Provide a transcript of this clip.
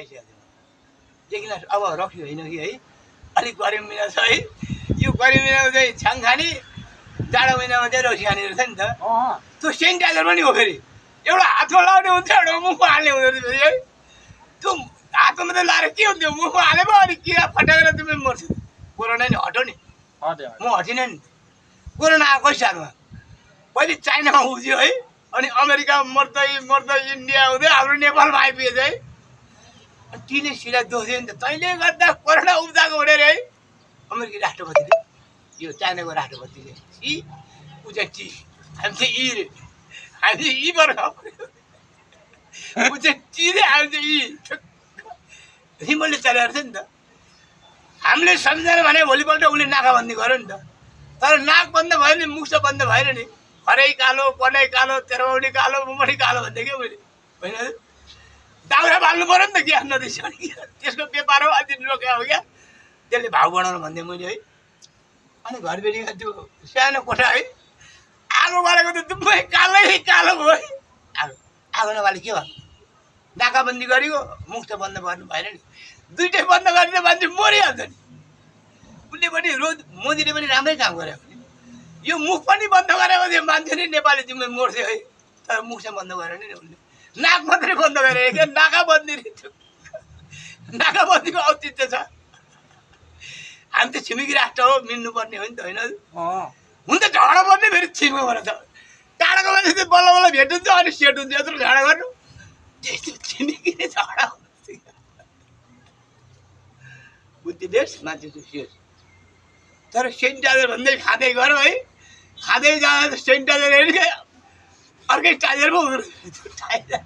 खाइसकेको थियो देखिन अब रक्सी होइन कि है अलिक गरम महिना छ है यो गरम महिनामा चाहिँ छ्याङ खाने जाडो महिनामा चाहिँ रक्सी खाने रहेछ नि त त्यो सेनिटाइजर पनि हो फेरि एउटा हातमा लाउने हुन्छ एउटा मुखमा हाल्ने हुँदो रहेछ है त्यो हातमा मात्रै लाएर के हुन्थ्यो मुखमा हाले पो अनि किरा फटाएर तिमी मर्छौ कोरोना नि हट्यो नि म हटिनँ नि कोरोना आएको सालमा पहिले चाइनामा उज्यो है अनि अमेरिकामा मर्दै मर्दै इन्डिया हुँदै हाम्रो नेपालमा आइपुगेछ है तिले सिधा दोष दियो नि त तैँले गर्दा कोरोना उब्जाएको हुने रे है अमेरिकी राष्ट्रपतिले यो चाइनाको राष्ट्रपतिले इ ऊ चाहिँ टी हामी चाहिँ इ रे हामी चाहिँ इ वर्ग ऊ चाहिँ टी रे हामी चाहिँ इ रिमोटले चलाएको थियो नि त हामीले सम्झेर भने भोलिपल्ट उसले नाकाबन्दी गर्यो नि त तर नाक बन्द भयो नि मुख बन्द भएन नि हरै कालो बनाइ कालो तेह्रौडी कालो मुमडी कालो भन्दै क्या मैले होइन दाउरा बाल्नु पऱ्यो नि त ग्यास नदिस त्यसको व्यापार हो अझै रोक्या हो क्या त्यसले भाउ बढाउनु भन्दै मैले है अनि घरबेटीमा त्यो सानो कोठा है आगो बालेको त दुबै कालै कालो भयो है आगो नबाले के भयो नाकाबन्दी गरेको मुख त बन्द गर्नु भएन नि दुइटै बन्द गरेर मान्छे मरिहाल्छ नि उसले पनि रोज मोदीले पनि राम्रै काम गरे यो मुख पनि बन्द गरेको थियो मान्छे नै नेपाली जिम्मे मर्थ्यो है तर मुख चाहिँ बन्द गरेन नि उसले नाक मात्रै बन्द गरे क्या नाकाबन्दी नाकाबन्दीको औचित्य छ हामी त छिमेकी राष्ट्र हो मिल्नुपर्ने हो नि त होइन हुन त झगडा पर्ने फेरि छिमेकीबाट छ टाढाको मान्छे चाहिँ बल्ल बल्ल भेटिन्छ अनि सेट हुन्छ यत्रो झगडा गर्नु त्यस्तो छिमेकीले झगडा बुझिदिनुहोस् मान्छेको सेट तर सेनिटाइजर भन्दै खाँदै गरौँ है खाँदै जाँदा सेनिटाइजर हेर्नु क्या अर्कै टाइजर पो हुँदो रहेछ टाइजर